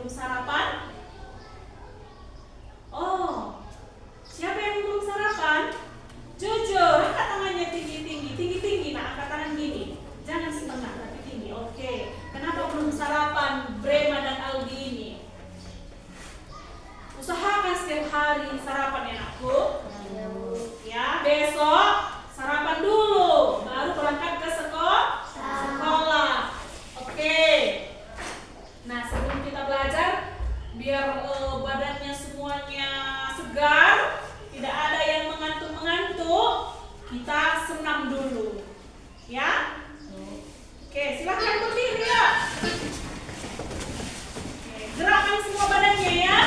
belum sarapan? Oh, siapa yang belum sarapan? Jujur, angkat tangannya tinggi-tinggi. Nah, angkat tangan gini. Jangan setengah, tapi tinggi. Oke. Kenapa belum sarapan Brema dan Aldi ini? Usahakan setiap hari sarapan ya, anakku. Ya, besok sarapan dulu, baru berangkat ke sekolah. Oke. Nah, sebelum kita belajar, biar badannya semuanya segar, tidak ada yang mengantuk-mengantuk, kita senam dulu. Ya? Oke, silahkan berdiri ya. Oke, gerakkan semua badannya ya.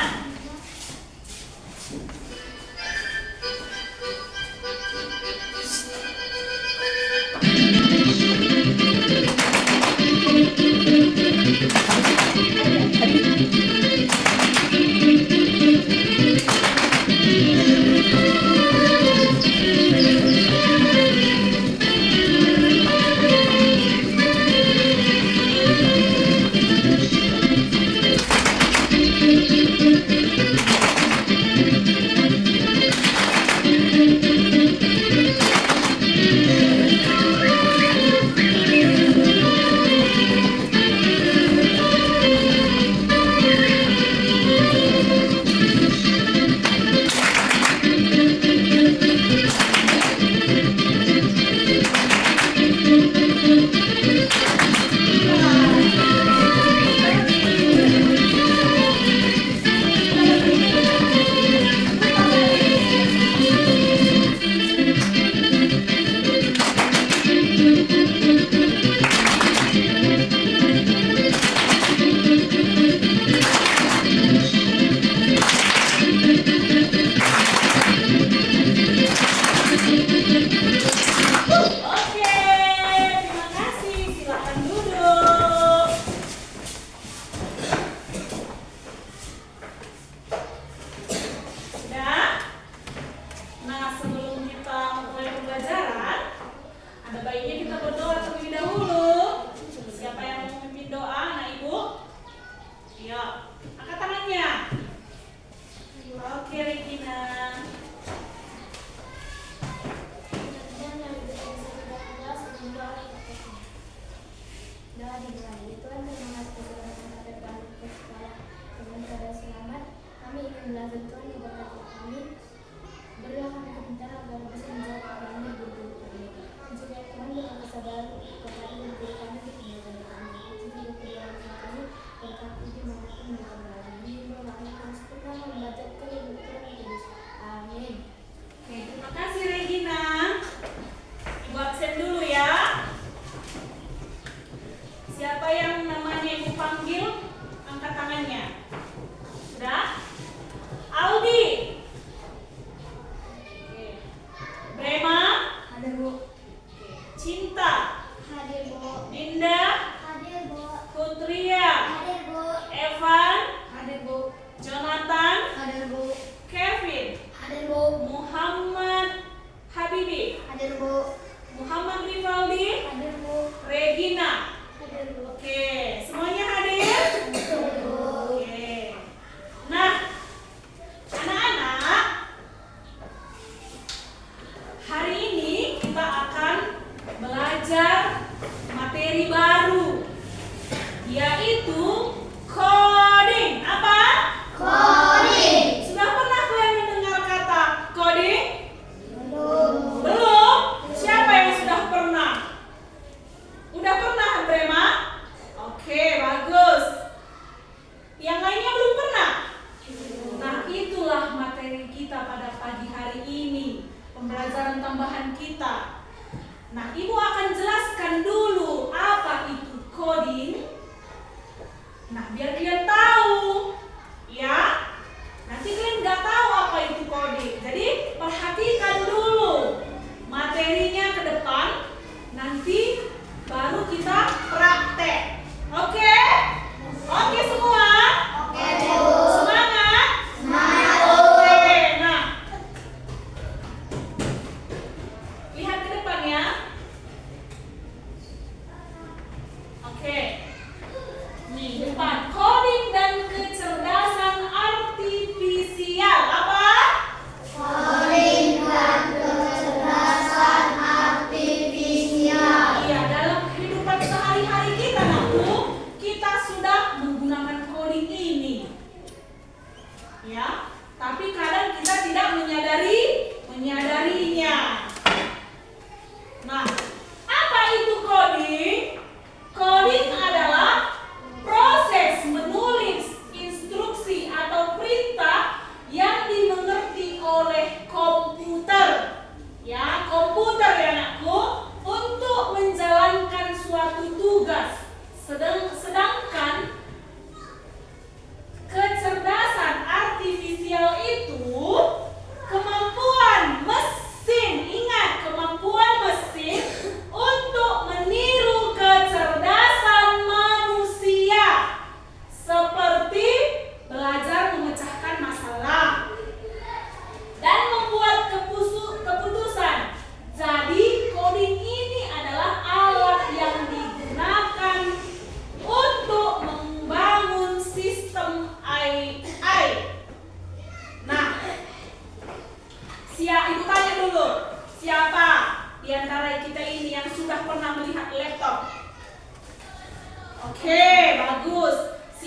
Nih, depan coding dan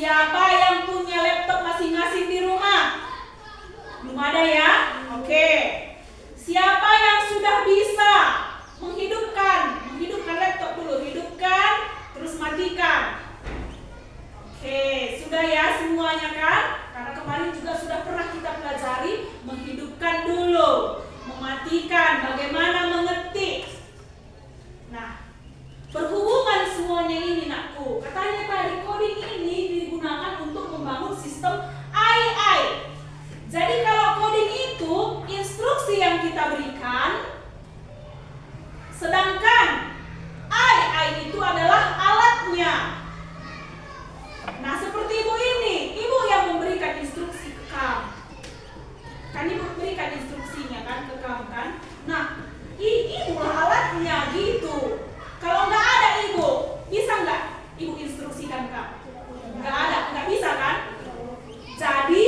Siapa yang punya laptop masing-masing di rumah? Belum ada ya? Oke. Siapa yang sudah bisa menghidupkan laptop dulu, hidupkan, terus matikan. Oke, sudah ya semuanya kan? Karena kemarin juga sudah pernah kita pelajari menghidupkan dulu, mematikan, bagaimana mengetik. Nah, berhubungan semuanya ini nakku. Katanya tadi coding ini digunakan untuk membangun sistem AI. Jadi kalau coding itu instruksi yang kita berikan, sedangkan AI itu adalah alatnya. Nah, seperti ibu ini, ibu yang memberikan instruksi ke kamu. Kan ibu berikan instruksinya kan ke kamu kan? Nah, ibulah alatnya gitu. Kalau nggak ada ibu, bisa nggak ibu instruksikan kamu? Nggak ada, nggak bisa kan? Jadi,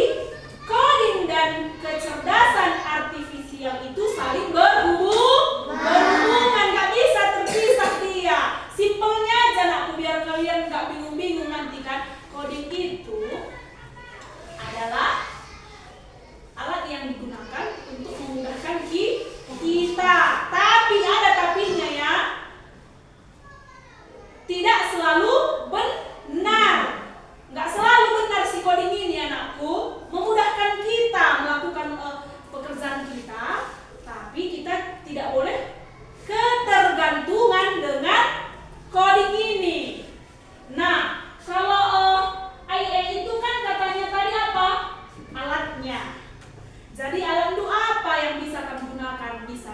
coding dan kecerdasan artifisial itu saling berhubungan, nggak bisa terpisah dia. Simpelnya aja nakku, biar kalian nggak bingung-bingung nanti kan. Coding itu adalah alat yang digunakan untuk memudahkan kita. Tapi ada tapinya ya. Tidak selalu benar. Nggak selalu benar si coding ini anakku. Memudahkan kita melakukan pekerjaan kita. Tapi kita tidak boleh ketergantungan dengan coding ini. Nah, kalau AI itu kan katanya tadi apa? Alatnya. Jadi alat itu apa yang bisa kamu gunakan? Bisa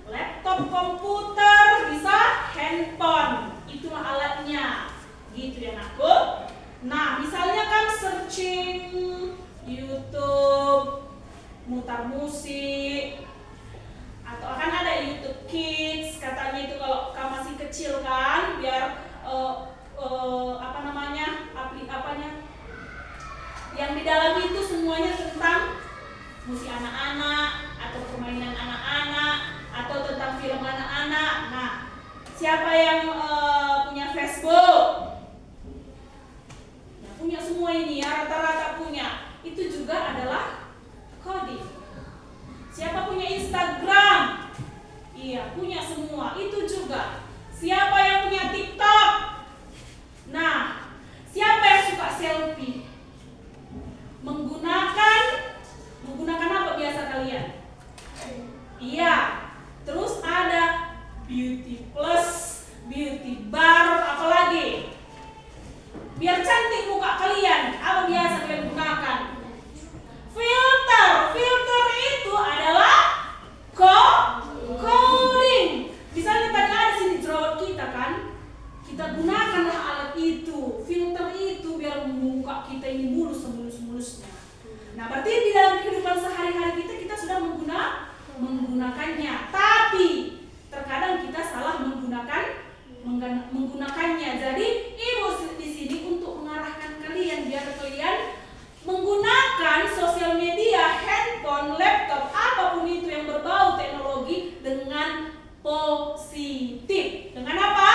laptop, komputer, bisa handphone. Itulah alatnya. Gitu ya nakku. Nah, misalnya kan searching YouTube, mutar musik, atau akan ada YouTube Kids. Katanya itu kalau kamu masih kecil kan, biar yang di dalam itu semuanya tentang musik anak-anak atau permainan anak-anak atau tentang film anak-anak. Nah, siapa yang punya Facebook? Ya, punya semua ini ya, rata-rata punya. Itu juga adalah coding. Siapa punya Instagram? Iya, punya semua. Itu juga. Siapa yang punya TikTok? Nah, siapa yang suka selfie? Menggunakan apa biasa kalian? Iya. Terus ada beauty plus, beauty bar, apa lagi? Biar cantik muka kalian, apa biasa kalian gunakan? Filter. Filter itu adalah coding. Misalnya tadi ada sini jerawat kita kan? Kita gunakanlah alat itu, filter itu biar muka kita ini mulus semulus-mulusnya. Nah, berarti di dalam kehidupan sehari-hari kita sudah menggunakannya. Tapi terkadang kita salah menggunakannya. Jadi ibu di sini untuk mengarahkan kalian biar kalian menggunakan sosial media, handphone, laptop, apapun itu yang berbau teknologi dengan positif. Dengan apa?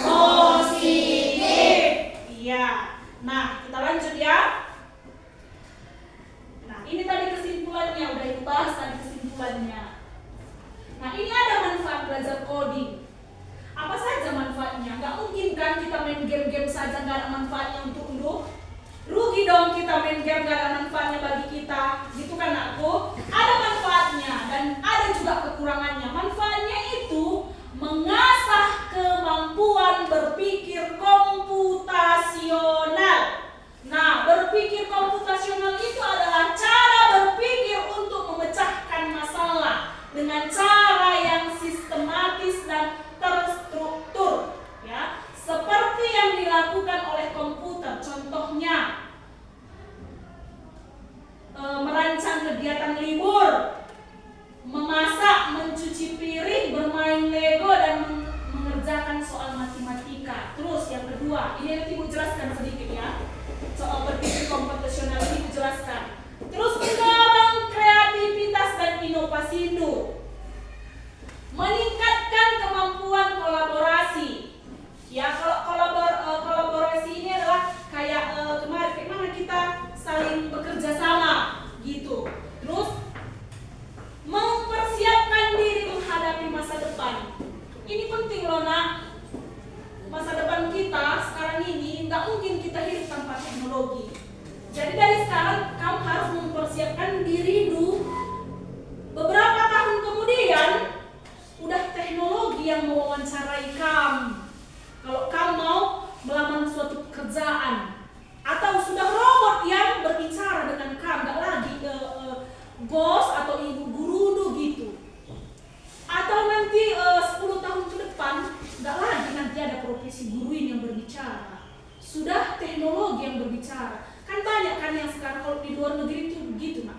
Positif. Iya. Nah, kita lanjut ya. Nah, ini tadi kesimpulannya, udah ibu bahas tadi kesimpulannya. Nah, ini ada manfaat belajar coding. Apa saja manfaatnya? Nggak mungkin kan kita main game-game saja nggak ada manfaatnya untuk rugi dong kita main game nggak ada manfaatnya bagi kita. Gitu kan aku? Ada manfaatnya dan ada juga kekurangannya. Manfaatnya itu mengasah kemampuan berpikir komputasional. Nah, berpikir komputasional itu adalah cara berpikir untuk memecahkan masalah dengan cara yang sistematis dan terstruktur, ya, seperti yang dilakukan oleh komputer. Contohnya, merancang kegiatan libur, memasak, mencuci piring, bermain Lego, dan mengerjakan soal matematika. Terus yang kedua, ini nanti ibu jelaskan sedikit ya. teknologi. Jadi dari sekarang kamu harus mempersiapkan diri dulu. Beberapa tahun kemudian udah teknologi yang mewawancarai kamu. Kalau kamu mau melamar suatu pekerjaan, atau sudah robot yang berbicara dengan kamu, nggak lagi bos atau ibu guru gitu. Atau nanti 10 tahun ke depan nggak lagi nanti ada profesi guruin yang berbicara. Sudah teknologi yang berbicara. Kan banyak kan yang sekarang kalau di luar negeri itu begitu, Nak.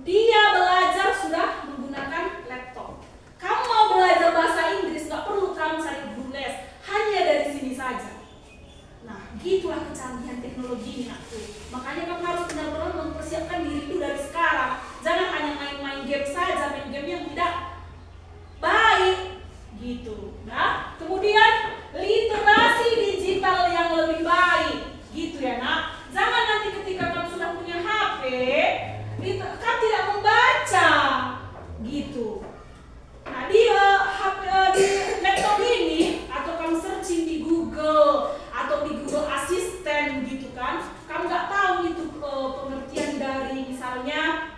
Dia belajar sudah menggunakan laptop. Kamu mau belajar bahasa Inggris, nggak perlu kamu cari guru les, hanya dari sini saja. Nah, gitulah kecanggihan teknologi ini, Nakku. Makanya kamu harus benar-benar mempersiapkan diri itu dari sekarang. Jangan hanya main-main game saja, main game yang tidak baik, gitu. Nah, kemudian literasi digital yang lebih baik, gitu ya, Nak. Jangan nanti ketika kamu sudah punya HP, kamu tidak membaca, gitu. Nah, di laptop ini, atau kamu searching di Google atau di Google Assistant, gitu kan? Kamu nggak tahu itu pengertian dari misalnya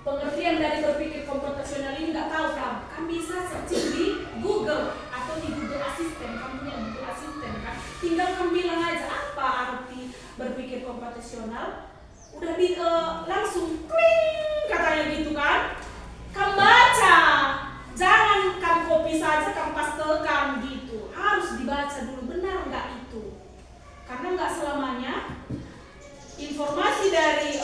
pengertian dari berpikir komputasional ini nggak tahu kamu. Kamu bisa searching di Google atau di Google Assistant. Kamu punya Google Assistant kan? Tinggal kamu bilang aja apa arti berpikir komputasional, udah langsung kling katanya gitu kan. Kamu baca, jangan kamu copy saja, kamu pastekan gitu. Harus dibaca dulu, benar nggak itu? Karena nggak selamanya informasi dari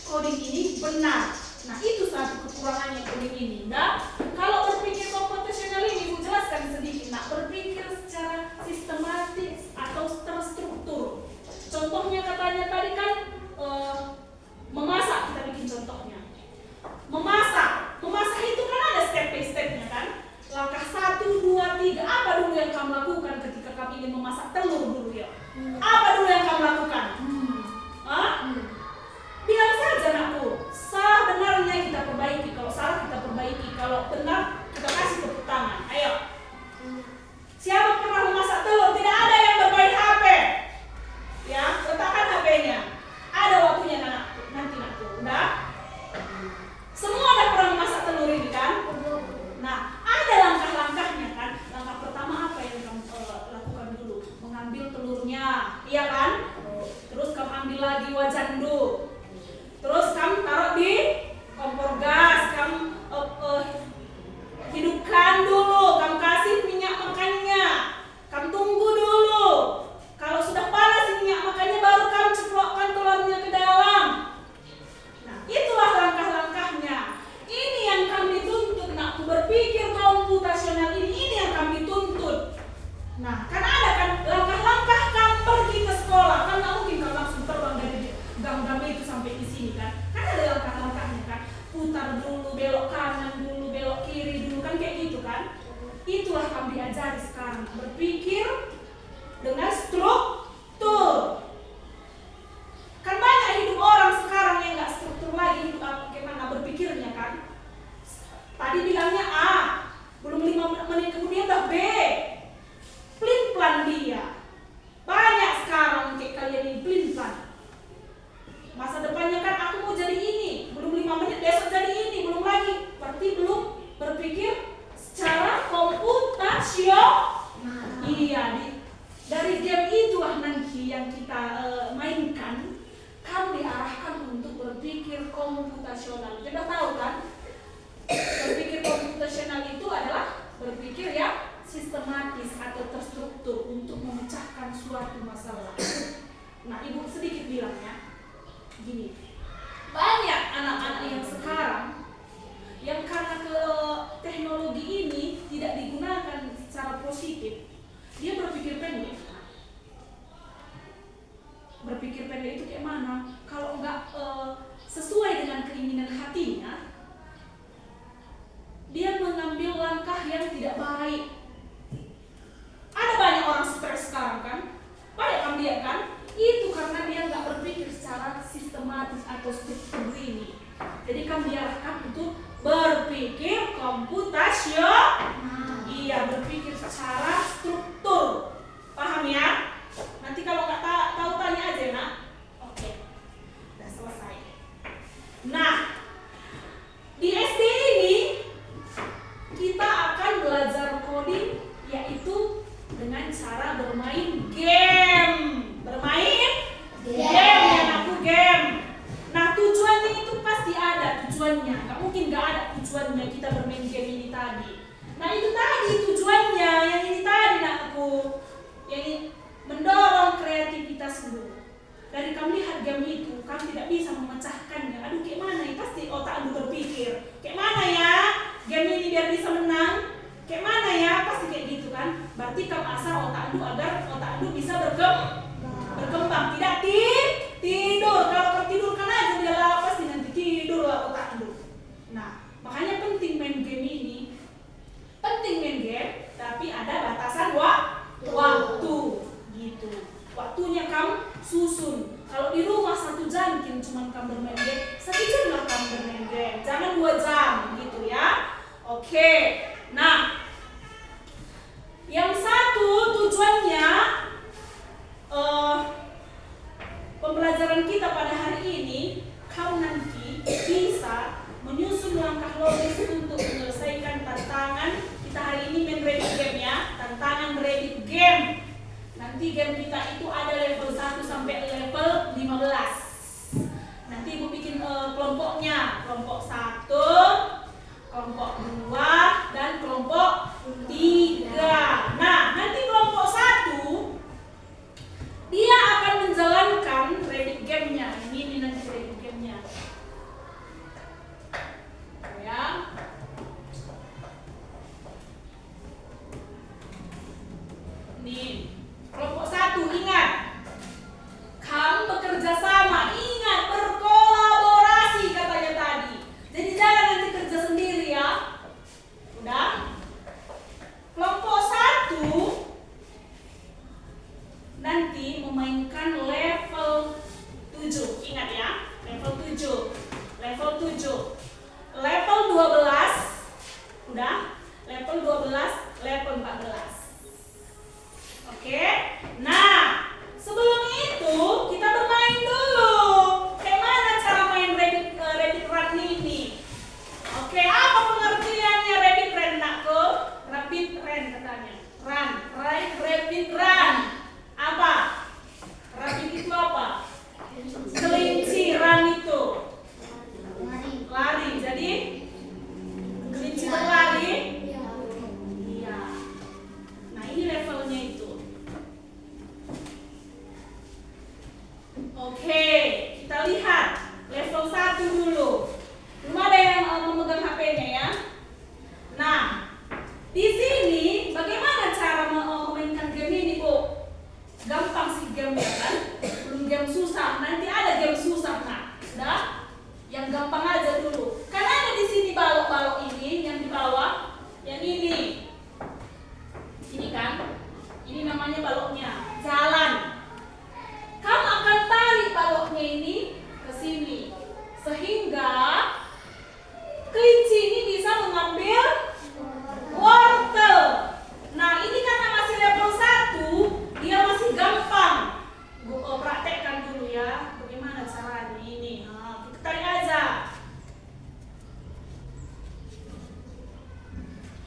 coding ini benar. Nah, itu satu kekurangannya coding ini. Nah, kalau berpikir komputasional ini, Ibu jelaskan sedikit. Nah, berpikir secara sistematis atau terstruktur. Contohnya katanya tadi kan memasak, kita bikin contohnya. Memasak itu kan ada step-by-stepnya kan. Langkah 1, 2, 3, apa dulu yang kamu lakukan ketika kamu ingin memasak telur dulu ya? Apa dulu yang kamu lakukan? Bilang saja, Nakku. Salah benarnya kita perbaiki. Kalau salah kita perbaiki. Kalau benar kita kasih tepuk tangan. Ayo. Siapa pernah memasak telur? Tidak ada yang bermain HP. Ya, letakkan HP-nya. Ada waktunya, nanti, Nakku. Udah? Semua udah pernah memasak telur ini kan? Nah, ada langkah-langkahnya kan? Langkah pertama apa yang kamu lakukan dulu? Mengambil telurnya, iya kan? Terus kamu ambil lagi wajan dulu. Terus kamu taruh di kompor gas, kamu hidupkan dulu, kamu kasih minyak makannya, kamu tunggu dulu. Kalau sudah panas minyak makannya, baru kamu ceplokkan telurnya ke dalam. Nah, itulah langkah-langkahnya. Ini yang kami tuntut, Nak. Berpikir komputasional ini yang kami tuntut. Nah, kan ada kan langkah-langkah kamu pergi ke sekolah, kan nggak mungkin kamu langsung terbang dari gang-gang itu sampai di sini kan? Kan ada langkah-langkahnya kan? Putar dulu, belok kanan dulu, belok kiri dulu, kan kayak gitu kan? Itulah kami diajari sekarang, berpikir dengan struktur. Kan banyak hidup orang sekarang yang nggak struktur lagi, hidup bagaimana berpikirnya kan? Tadi bilangnya A, belum 5 menit kemudian udah B. Plin-plan dia. Banyak sekarang kayak kalian ini plin-plan. Masa depannya kan aku mau jadi ini, belum 5 menit besok jadi ini, belum lagi. Berarti belum berpikir secara komputasional. Iya, dari game itulah nanti yang kita mainkan, kamu diarahkan untuk berpikir komputasional. Kita tahu kan, berpikir komputasional itu adalah berpikir yang sistematis atau terstruktur untuk memecahkan suatu masalah. Nah, Ibu sedikit bilangnya gini, banyak anak-anak yang sekarang yang karena ke teknologi ini tidak digunakan secara positif, dia berpikir pendek. Berpikir pendek itu kayak mana? Kalau nggak sesuai dengan keinginan hatinya, dia mengambil langkah yang tidak baik. Ada banyak orang stres sekarang kan? Banyak kamu lihat kan? Itu karena dia nggak berpikir secara sistematis atau struktur ini. Jadi kamu diarahkan untuk berpikir komputasional. Iya, berpikir secara struktur. Paham ya? Nanti kalau nggak tahu tanya aja, Nak. tujuannya. Nggak mungkin nggak ada tujuannya kita bermain game ini tadi. Nah itu tadi tujuannya, yang ini tadi nakku, yang ini mendorong kreativitasmu. Dari kamu lihat game itu, kamu tidak bisa memecahkannya. Aduh, kayak mana ya? Pasti otakmu berpikir, kayak mana ya game ini biar bisa menang? Kayak mana ya? Pasti kayak gitu kan? Berarti kamu asal otakmu agar otakmu bisa berkembang. Tidak tidur. Kalau tertidurkan aja dia pasti nanti tidur lah otakmu. Nah, makanya penting main game ini. Penting main game, tapi ada batasan waktu gitu. Waktunya kamu susun. Kalau di rumah 1 jam cuma kamu bermain game, 1 jam lah kamu bermain game. Jangan 2 jam gitu ya. Oke. Nah, yang satu tujuannya pembelajaran kita pada hari ini, kamu nanti bisa menyusun langkah logis untuk menyelesaikan tantangan. Kita hari ini main Reddit game ya, tantangan Reddit game. Nanti game kita itu ada level 1 sampai level 15. Nanti ibu bikin kelompoknya, kelompok 1, kelompok 2, dan kelompok 3. Nah, nanti kelompok 1 dia akan menjalankan Reddit game-nya. Ini nanti Reddit game-nya. Ya. Nih, kelompok 1 ingat. Kamu bekerja sama, ingat berkolaborasi katanya tadi. Jadi jangan nanti kerja sendiri ya. Udah? Kelompok 1 nanti memainkan level 7. Ingat ya, level 7. Level 7. Level 12 udah, level 12, level 14. Oke. Nah, sebelum itu kita bermain dulu. Kayak mana cara main Reddit Run ini? Oke, apa pengertiannya Reddit Run nakku? Rabbit Run katanya. Run, right? Rabbit Run. Apa? Rabbit itu apa? Kelinci. Run itu lari. Jadi kelinci berlari. Iya. Nah, ini levelnya itu. Oke, kita lihat level 1 dulu. Belum ada yang memegang HP-nya ya. Nah, di sini bagaimana cara memainkan game ini, Bu? Gampang sih game-nya kan? Belum game susah, nanti ada game susah. Nah, sudah? Yang gampang aja dulu. Kan ada di sini balok-balok ini yang di bawah, yang ini. Ini kan? Ini namanya baloknya. Jalan. Kamu akan tarik baloknya ini ke sini, sehingga kelinci ini bisa mengambil wortel. Nah, ini karena masih level 1, dia masih gampang. Gue praktekkan dulu ya, bagaimana caranya ini. Nah, kita tarik aja.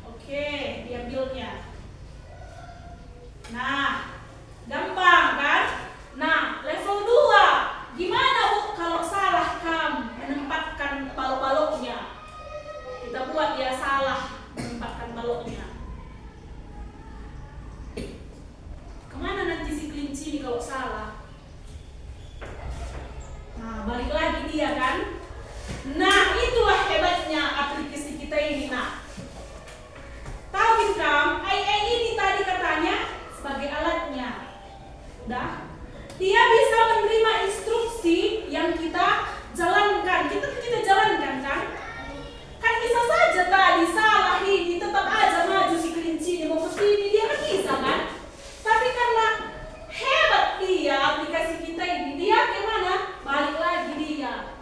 Oke, diambilnya. Nah, gampang kan? Nah, level 2. Gimana, Bu, kalau salah kamu menempatkan balok-baloknya? Kita buat dia salah menempatkan baloknya. Kemana nanti si kelinci ini kalau salah? Nah, balik lagi dia kan? Nah, itulah hebatnya aplikasi kita ini. Nah, tahu kan, AI ini tadi katanya sebagai alatnya. Udah? Dia bisa menerima instruksi yang kita jalankan. Kita jalankan kan? Kan bisa saja tadi salah ini, tetap aja maju si kelinci ini mau kesini, dia kan bisa kan? Tapi karena hebat dia aplikasi kita ini, dia kemana? Balik lagi dia.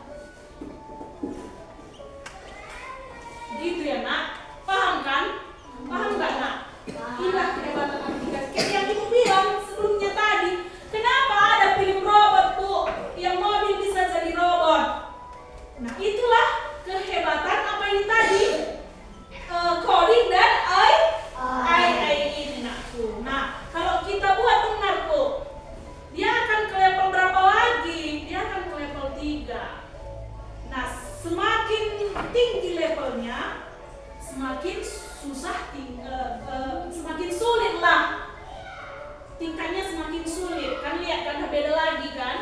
Gitu ya nak? Paham kan? Paham gak nak? Inilah kehebatan aplikasi. Kayak yang ibu bilang sebelumnya tadi, kenapa ada film levelnya, semakin susah, semakin sulit lah. Tingkatnya semakin sulit. Kan lihat kan beda lagi kan?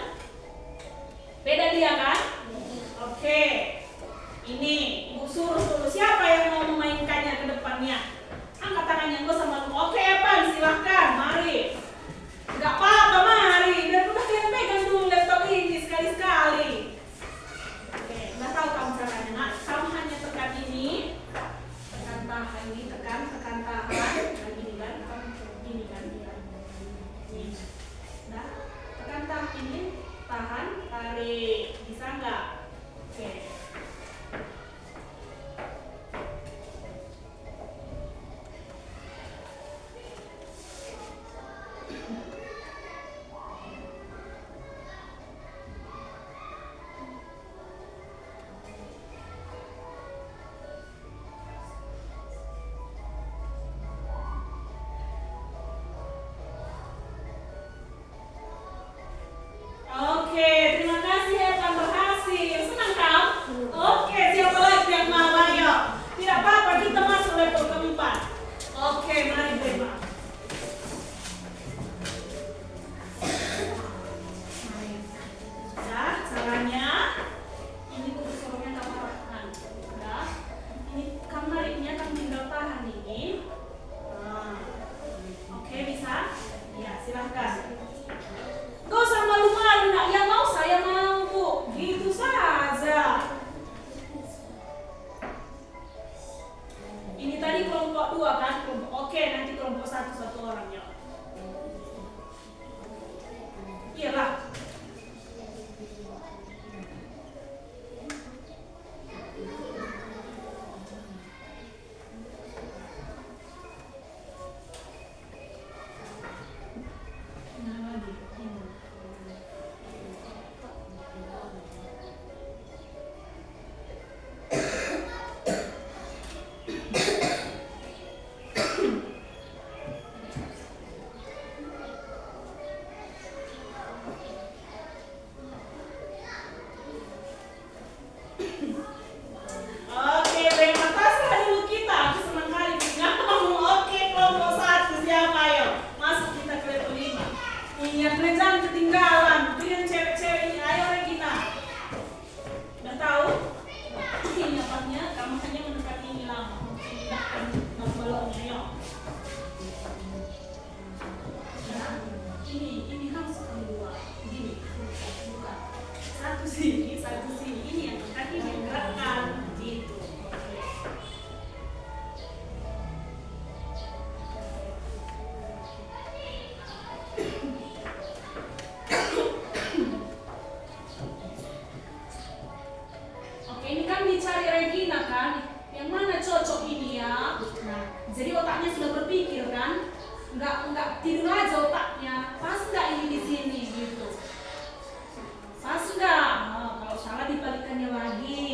Beda dia kan? Oke. Ini Ibu suruh dulu. Siapa yang mau memainkannya ke depannya? Angkat tangannya gue sama lu. Oke, Evan, silahkan. Mari. Gak apa-apa, mari. Biar udah kalian pegang dulu laptop ini sekali-sekali. Oke, udah tahu kamu caranya. Nah, kamu hanya tekan ini. Tekan tahan ini, tekan tahan. Nah, gini kan? Gini kan? Ini. Nah, tekan tahan ini, tahan, tarik. Bisa nggak? Oke. Oke, terima kasih Evan, berhasil. Senang kan? Oke, siapa lagi yang mau? Ayo. Tidak apa-apa, kita masuk level keempat. Oke, mari Bema. Sudah, caranya. Ini kursornya kamu arahkan. Sudah. Ini kamu nariknya, kamu tinggal tahan ini. Nah. Oke, bisa? Ya, silahkan. Gak usah malu-malu, nak. Yang mau saya mau, Bu. Gitu saja. Ini tadi kelompok 2 kan? Oke, nanti kelompok 1 satu orang ya. Iyalah. Nah, lagi. Oke, terima kasih dulu kita. Aku senang kali punya kamu. Oke, kelompok 1 siapa ayo? Masuk kita ke level 5. Iya, kalian jangan ketinggalan. Itu yang cewek-cewek ini. Ayo Regina. Udah tahu? Ini apanya? Kamu hanya mendekati ini lama. Pindahkan balonnya, yuk. Nah, ini harus kedua. Gini, bukan. Satu sini, satu sini. Ini yang kaki yang gerakkan. Gitu. Oke, ini kan dicari Regina kan? Yang mana cocok ini ya? Nah, jadi otaknya sudah berpikir kan? Enggak tidur aja otaknya. Pas nggak ini di sini gitu? Pas nggak? Oh, kalau salah dibalikannya lagi.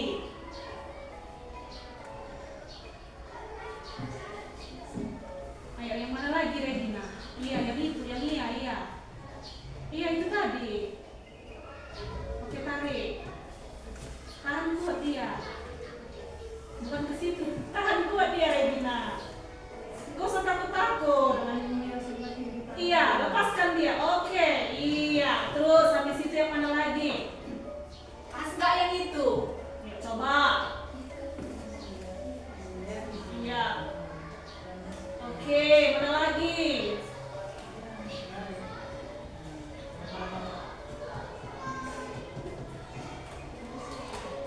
Ayo, yang mana lagi Regina? Iya, yang itu, yang iya. Iya, itu tadi. Oke, tarik. Tahan kuat dia. Bukan ke situ. Tahan kuat dia, Regina. Gak usah takut-takut. Iya, lepaskan dia. Oke, iya. Terus habis itu yang mana lagi? Pas nggak yang itu? Ya, coba. Iya. Oke, mana lagi?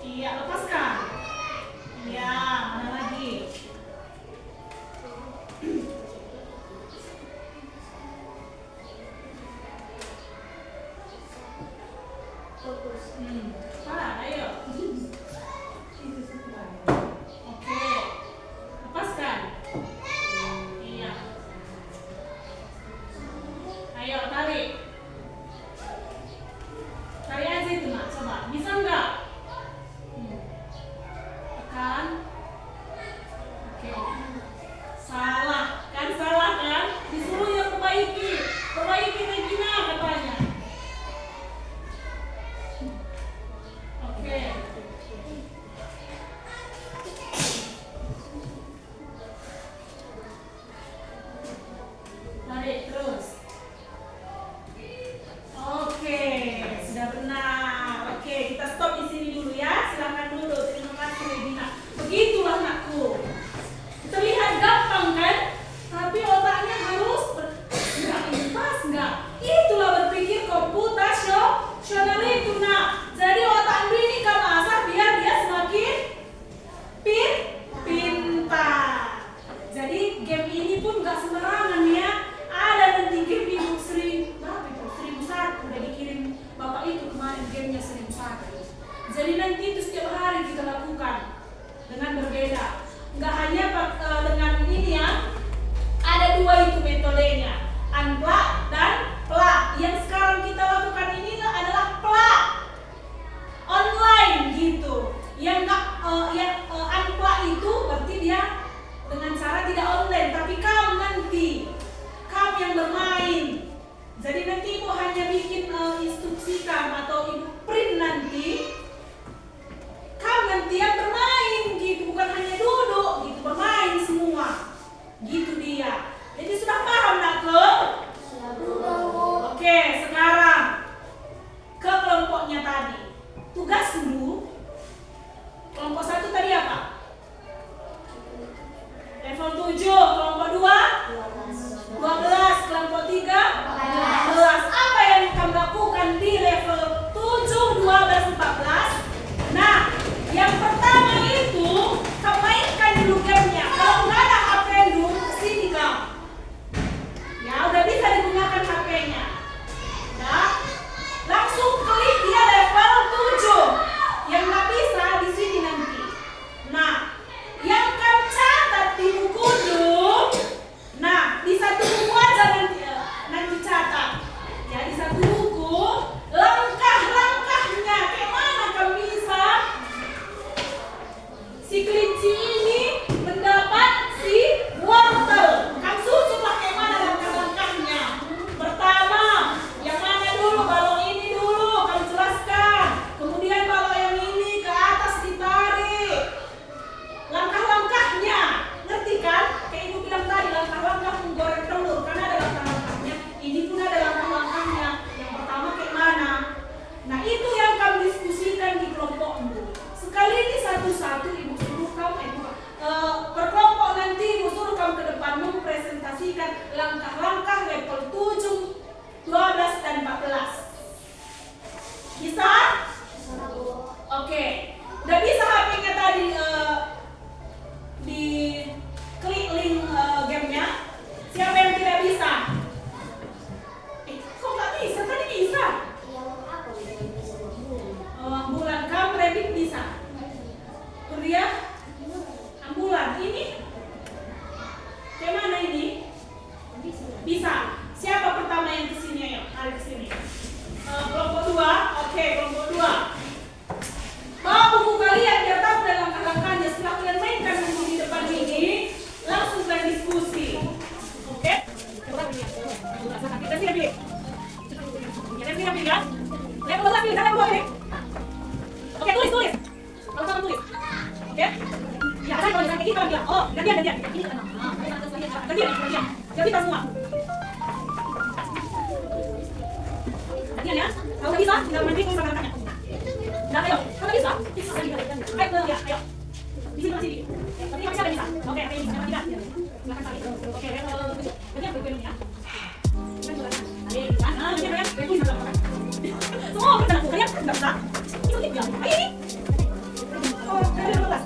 Iya, lepaskan. Iya, mana lagi? Ayo. Oke. Lepaskan. Iya. Ayo, tarik. Tarik aja itu, Mak. Coba. Bisa enggak? Jadi nanti itu setiap hari kita lakukan dengan berbeda. Nggak hanya dengan ini ya, ada dua itu metodenya, unplug dan plug. Yang sekarang kita lakukan ini adalah plug online gitu. Yang unplug itu berarti dia dengan cara tidak online, tapi kamu yang bermain. Jadi nanti ibu hanya bikin instruksikan atau ibu print nanti, kamu nanti yang bermain gitu, bukan hanya duduk gitu, bermain semua. Gitu dia. Jadi sudah paham nak ke? Oke, sekarang ke kelompoknya tadi. Tugas dulu. Kelompok 1 tadi apa? Level 7, kelompok 2 12, kelompok 3 14. Apa yang kamu lakukan di level 7, 12, 14? Nah, yang pertama itu kamu mainkan dulu gamenya. Kalau nggak ada HP dulu, kesini kamu. Ya, udah bisa digunakan HP-nya. Nah, langsung klik dia level 7. Yang nggak bisa di sini nanti. Nah, yang kamu catat di buku dulu. Nah, di satu buku aja nanti catat. Ya, di satu buku langkah-langkahnya kayak mana kamu bisa si kelinci ini mendapat si wortel. Kamu susunlah kayak mana langkah-langkahnya. Pertama, yang mana dulu? Balon ini dulu kamu jelaskan. Kemudian balon yang ini ke atas ditarik. Langkah-langkahnya, ngerti kan? Kayak ibu bilang tadi, langkah-langkah menggoreng telur, karena ada langkah-langkahnya. Ini pun ada langkah-langkahnya. Yang pertama kayak mana? Nah, itu yang kamu diskusikan di kelompokmu. Sekali ini satu-satu ibu suruh kamu, per kelompok nanti ibu suruh kamu ke depan mempresentasikan langkah-langkah level 7, 12, dan 14. Bisa? Oke. Udah bisa HP-nya tadi di klik link gamenya. Siapa yang tidak bisa? Kok nggak bisa? Tadi bisa. Bulan kamu Reddit bisa. Kuliah ambulan ini kayak mana ini? Bisa. Siapa pertama yang kesini? Ayo, tarik kesini. Kelompok 2. Oke, kelompok 2. Bawa buku kalian biar tahu dan langkah-langkahnya. Setelah kalian mainkan buku di depan ini, langsung kalian diskusi. Oke? Kita sini pilih. Kita sini pilih kan? Lihat dulu pilih, jangan buat ini. Oke, tulis. Kalau kamu tulis. Oke? Ya, kan kalau kayak gitu bilang, oh, gantian. Ini kan. Gantian. Jadi kita semua. Gantian ya. Kalau bisa, tinggal nanti tulis langkah-langkahnya. Nah, ayo, kalau bisa, ayo. Di sini. Tapi siapa yang bisa? Oke, yang bisa, tidak. Silakan tadi. Oke, gantian bergerak ya. Semua bergerak, kalian nggak bisa. Itu dia. Ayo ini. Oh, kalian lepas.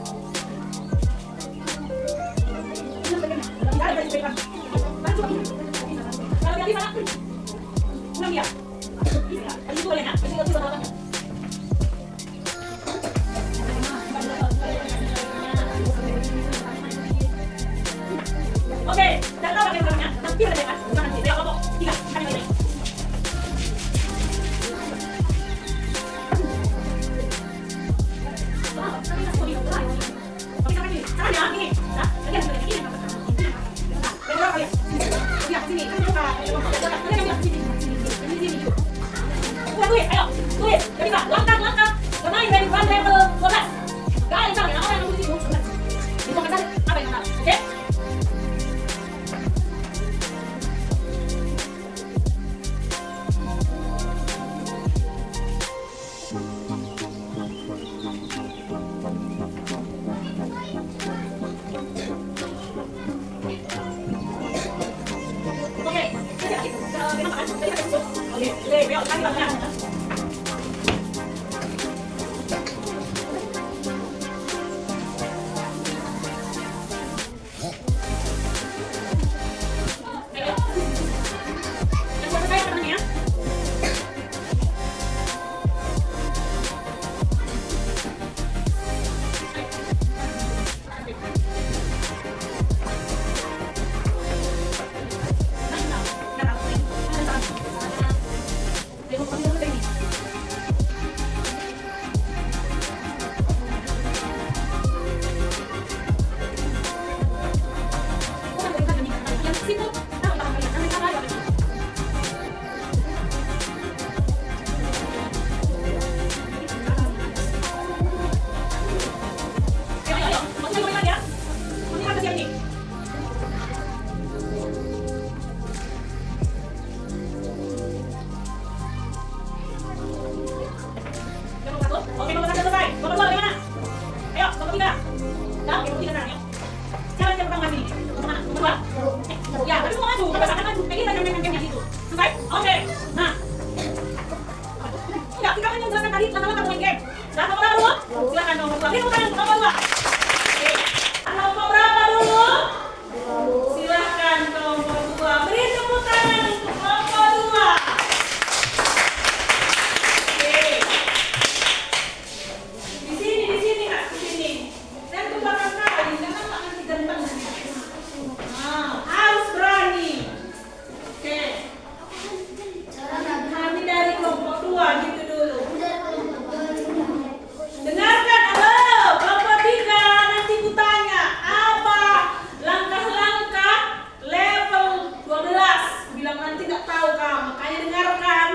Kalau ganti sana, pulang dia. Ini boleh ya? Ini nggak bisa apa-apa. Oke, dan tahu bagaimana caranya? Nanti ada kan? Bukan nanti, saya kelompok 3, kami ini. Oke, sampai sini. Caranya ini. Nah, lagi ada ini. Beda kali ya. Lihat sini. Buka. Kalian lihat sini. Sini. Buka tulis, ayo. Tulis. Jadi bisa. Langkah. Bermain dari level 12. Gak ada cara. Orang yang tulis itu. Di komentar apa yang benar. Oke? Oke. Nah. Enggak, kita kan yang jelaskan tadi, silakan kamu main game. Silakan nomor berapa dulu? Silakan nomor 2. Ini bukan nomor 2. Oke. Nomor berapa dulu? Silakan nomor 2. Beri tepuk tangan untuk nomor 2. Oke. Di sini Kak, di sini. Dan ke belakang Kak, jangan Kak nanti ganteng. Nah, harus berani. Oke. Kami dari kelompok 2 gitu dulu. Dengarkan, halo, kelompok 3. Nanti ku tanya, apa langkah-langkah level 12? Bilang nanti nggak tahu kamu, makanya dengarkan.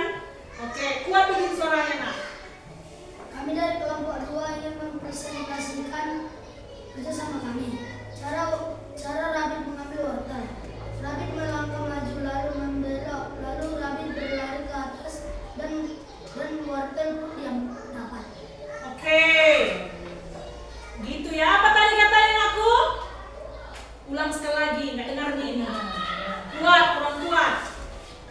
Oke, kuat bikin suaranya nak. Kami dari kelompok 2 ingin mempresentasikan kerjasama kami. Cara Rabbit mengambil wortel. Rabbit melangkah maju lalu membelok, lalu Rabbit berlari ke atas dan wortel pun yang dapat. Oke, gitu ya. Apa tadi katain aku? Ulang sekali lagi, nggak dengar nih. Kuat, kurang kuat.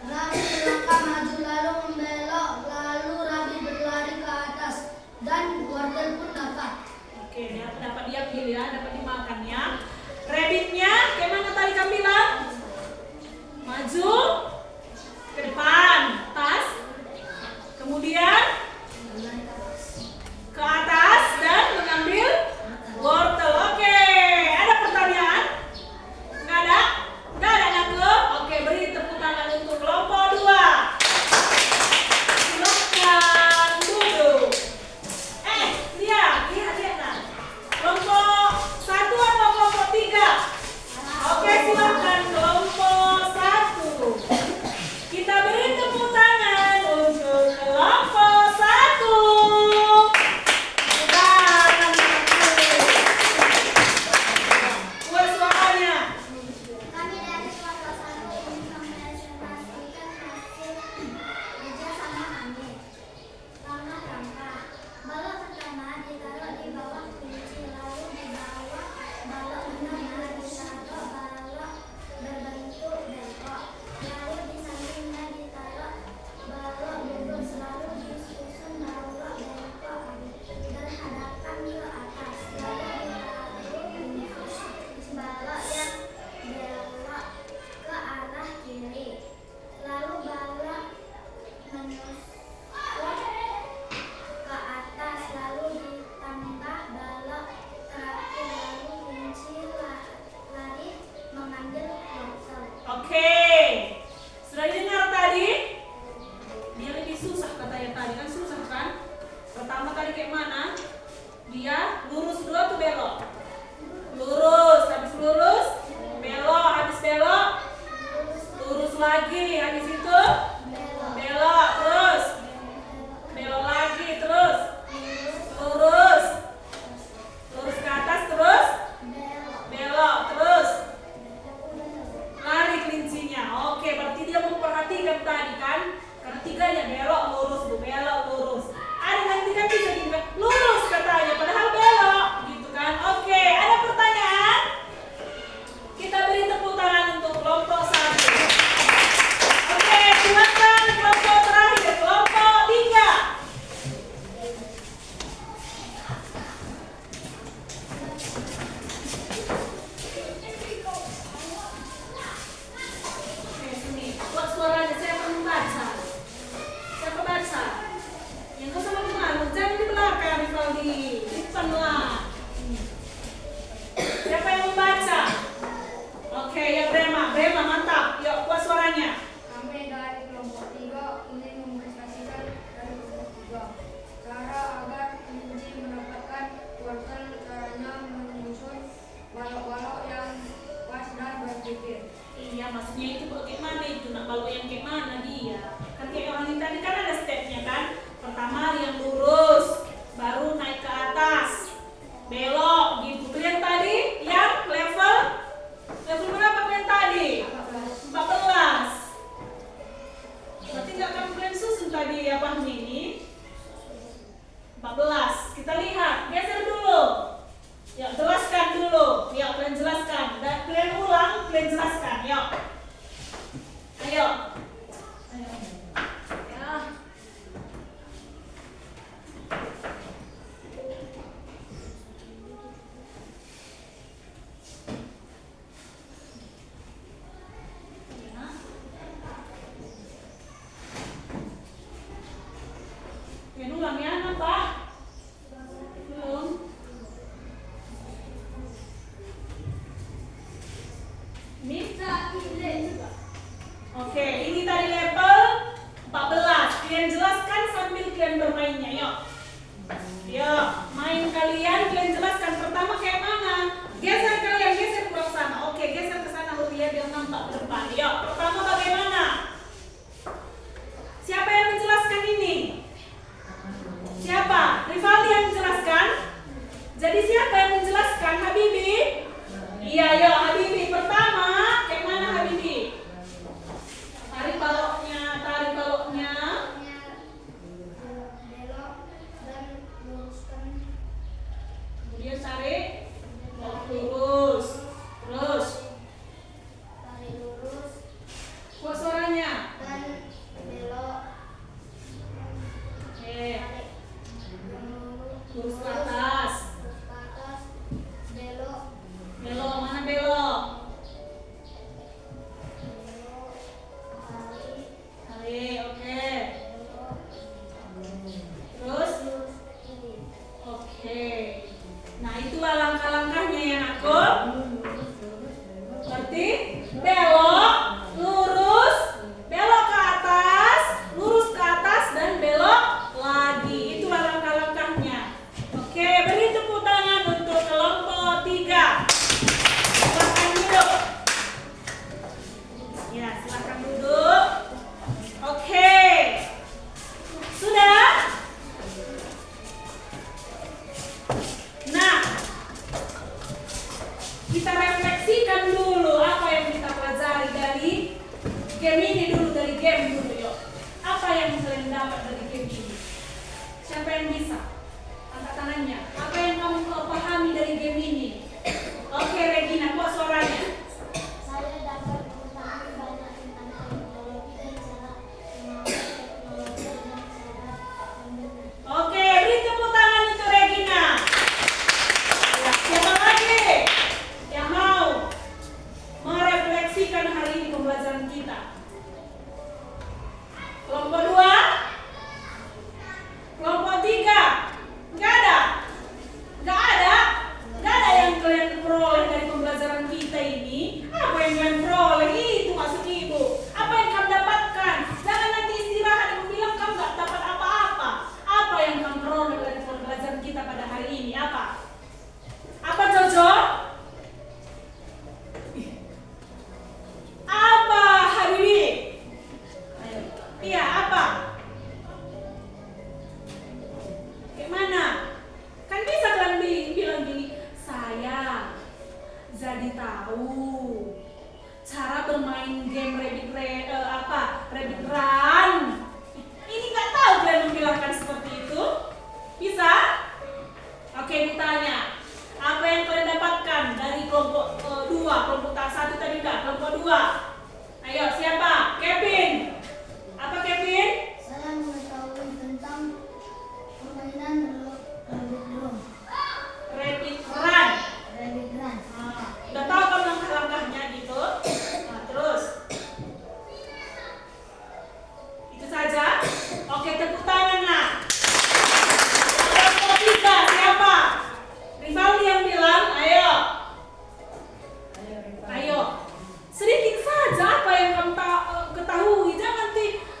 Rabbit melangkah maju lalu membelok, lalu Rabbit berlari ke atas dan wortel pun dapat. Oke, dapat diambil ya, dapat dimakan ya. Rabbitnya, kayak mana tadi kamu bilang? Maju ke depan, atas, kemudian ke atas dan mengambil wortel. Oke, ada pertanyaan? Nggak ada? Nggak ada Naku? Oke, beri tepuk tangan untuk kelompok 2. Silakan duduk. Lihat nah. Kelompok 1 atau kelompok 3? Oke, silakan kelompok 1. Kita beri tepuk tangan untuk kelompok 1. Buat suaranya. Kami dari kelompok 1 ingin mempresentasikan hasil kerjasama kami. Langkah-langkah. Balok pertama ditaruh di bawah kunci, lalu di bawah balok kedua ditaruh balok berbentuk bengkok, lalu di sampingnya ditaruh balok lurus, lalu disusun balok bengkok berhadapan ke atas, lalu ditaruh balok yang belok ke arah kiri, lalu balok menusuk ke atas, lalu ditambah balok terakhir, lalu kunci lari mengambil wortel. Oke. Sudah dengar tadi? Dia lebih susah katanya tadi, kan susah kan? Pertama tadi kayak mana? Dia lurus dulu atau belok? Lurus, habis lurus, belok, habis belok, lurus lagi, habis itu belok, terus belok lagi, terus lurus, lurus ke atas, terus belok, terus lari kelincinya. Oke, berarti dia memperhatikan tadi kan? Karena tiganya belok, lurus, belok, lurus. Ada nanti kan bisa juga lurus katanya, padahal belok, gitu kan? Oke, ada pertanyaan? Kita beri tepuk tangan untuk kelompok 1. Oke, silakan kelompok terakhir, kelompok 3. Oke, sini. Buat suaranya, saya perlu baca. Siapa baca? Yang kau sama kemana? Jangan di belakang, Rivaldi. Di depanlah. Siapa yang membaca? Oke, ya Brema mantap. Yuk, buat suaranya. Kami dari kelompok 3 ingin mempresentasikan dari kelompok 3 cara agar kelinci mendapatkan wortel. Caranya menyusun balok-balok yang pas dan berpikir. Iya, maksudnya itu bagaimana itu? Nak balok yang kayak mana dia? Kan kayak orang ini tadi kan ada stepnya kan? Pertama yang lurus, baru naik ke atas, belok gitu. Tuh yang tadi, yang level berapa kalian tadi? 14. Berarti nggak kamu kalian susun tadi apa ini? 14. Kita lihat, geser dulu. Ya, jelaskan dulu. Ya, kalian jelaskan. Dan kalian ulang, kalian jelaskan. Yuk. Ayo. Ayo. Ayo, main kalian jelaskan pertama kayak mana? Geser kalian, geser ke sana. Oke, geser ke sana Huria biar nampak ke depan. Yuk, pertama bagaimana? Siapa yang menjelaskan ini? Siapa? Rivaldi yang menjelaskan? Jadi siapa yang menjelaskan? Habibi? Iya, yuk Habibi. Pertama, kayak mana Habibi? Tarik baloknya, tarik baloknya. Belok dan luruskan. Kemudian tarik lurus. Terus Tarik lurus kuat suaranya. dan belok. Oke. Tarik Lurus ke atas. lurus ke atas. Belok. Belok, mana belok? Belok. Tarik. Tarik, oke. Belok. Terus Lurus ini. oke. Nah, itulah langkah-langkahnya ya aku. Berarti belok, lurus, belok ke atas, lurus ke atas dan belok lagi. Itulah langkah-langkahnya. Oke, beri tepuk tangan untuk kelompok 3. Silakan duduk. Ya, silakan duduk. Oke. Sudah? Nah, kita refleksikan dulu apa yang kita pelajari dari game ini dulu, dari game dulu yuk. Apa yang kalian dapat dari game ini? Siapa yang bisa? Angkat tangannya. Apa yang kamu pahami dari game ini? Oke Regina, kuat suaranya. Saya dapat mengetahui banyak tentang teknologi dan cara mengawal teknologi dengan cara yang benar. Oke, beri tepuk tangan untuk Regina. Ya, siapa lagi yang mau merefleksikan hari ini pembelajaran kita? Kelompok 2? Kelompok 3? Enggak ada? Enggak ada? Enggak ada yang kalian peroleh dari pembelajaran kita ini? Apa yang kalian peroleh? Itu maksud ibu. Apa yang kamu dapatkan? Jangan nanti istirahat dan bilang kamu enggak dapat apa-apa. Apa yang kamu peroleh dari pembelajaran kita pada hari ini? Apa? Apa Jojo? Apa Habibi? Ayo. Iya, apa? Kayak mana? Kan bisa kalian bilang gini, saya jadi tahu cara bermain game Rabbit Run. Ini nggak tahu kalian membilangkan seperti itu? Bisa? Oke, ditanya. Apa yang kalian dapatkan dari kelompok 2? Kelompok 1 tadi enggak? Kelompok 2. Ayo, siapa? Kevin. Apa Kevin? Saya mengetahui tentang permainan rabbit run. Rabbit Run. Rabbit run. Udah tahu kan langkah-langkahnya gitu? Nah, terus itu saja. Oke, tepuk tangan lah. Kelompok 3 siapa? Rivaldi yang bilang, ayo. Ayo. Sedikit saja apa yang kamu ketahui. Jangan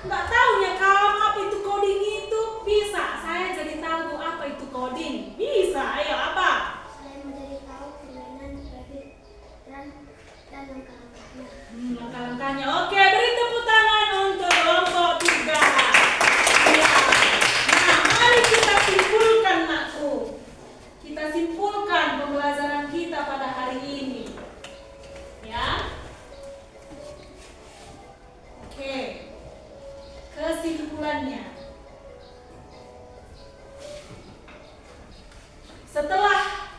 nggak tahunya kamu apa itu coding itu. Bisa. Saya jadi tahu apa itu coding. Bisa. Ayo, apa? Saya menjadi tahu permainan rabbit run dan langkah-langkahnya. Langkah-langkahnya. Oke, beri tepuk tangan untuk kelompok 3. Ya. Nah, mari kita simpulkan, nakku. Kita simpulkan pembelajaran kita pada hari ini. Ya. Oke. Kesimpulannya. Setelah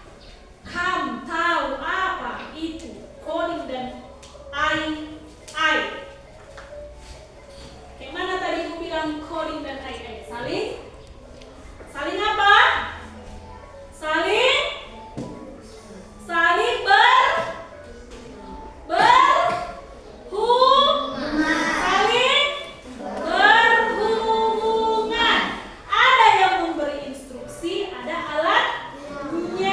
kamu tahu apa itu coding dan AI. Kayak mana tadi aku bilang coding dan AI? Saling apa? Saling berhubungan. Ada yang memberi instruksi, ada alatnya.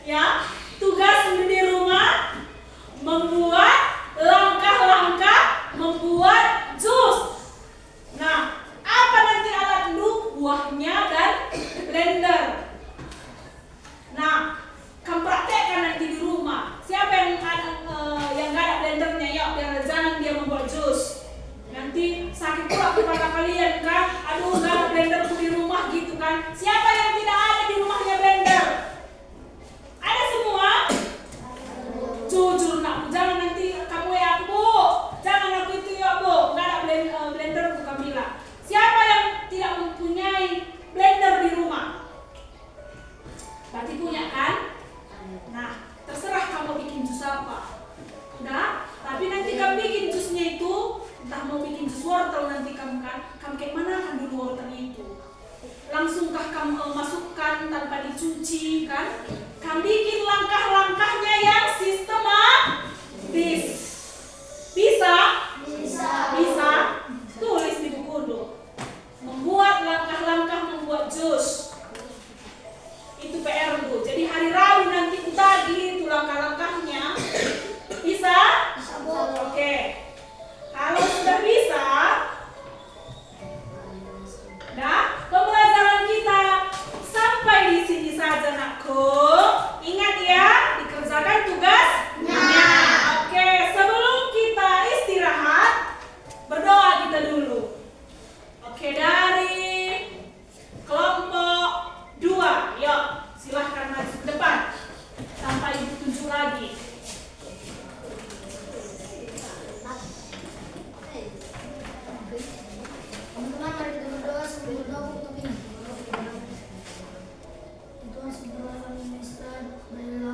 Ya, tugas di rumah membuat langkah-langkah membuat jus. Nah, apa nanti alat lu? Buahnya dan blender. Nah, kamu praktekkan nanti di rumah. Siapa yang nggak ada blendernya? Yuk, biar jangan dia membuat jus. Nanti sakit pula kepala kalian kan? Aduh, nggak ada blenderku di rumah gitu kan? Siapa yang tidak ada di rumahnya blender? Ada semua? Jujur nak, jangan nanti kamu ya Bu. Jangan aku itu ya Bu. Nggak ada blender Bu Kamila. Siapa yang tidak mempunyai blender di rumah? Berarti punya kan? Nah, terserah kamu bikin jus apa. Udah? Tapi nanti kamu bikin jusnya itu, entah mau bikin jus wortel nanti kamu kan, kamu kayak mana kan dulu wortel itu? Langsungkah kamu masukkan tanpa dicuci kan? Kamu bikin langkah-langkahnya yang sistematis. Bisa? Bisa? Tulis di buku dulu. Membuat langkah-langkah membuat jus. Itu PR Bu. Jadi hari Rabu nanti ku tagih itu langkah-langkahnya. Bisa? Oke. Kalau sudah bisa, nah, pembelajaran kita sampai di sini saja nakku. Ingat ya, dikerjakan tugasnya. Oke, sebelum kita istirahat, berdoa kita dulu. Oke, dari kelompok 2, yuk silahkan maju ke depan sampai ibu tunjuk lagi. Teman-teman, mari kita berdoa sambil berdoa untuk ini. Tuhan segala kami mesra, berilah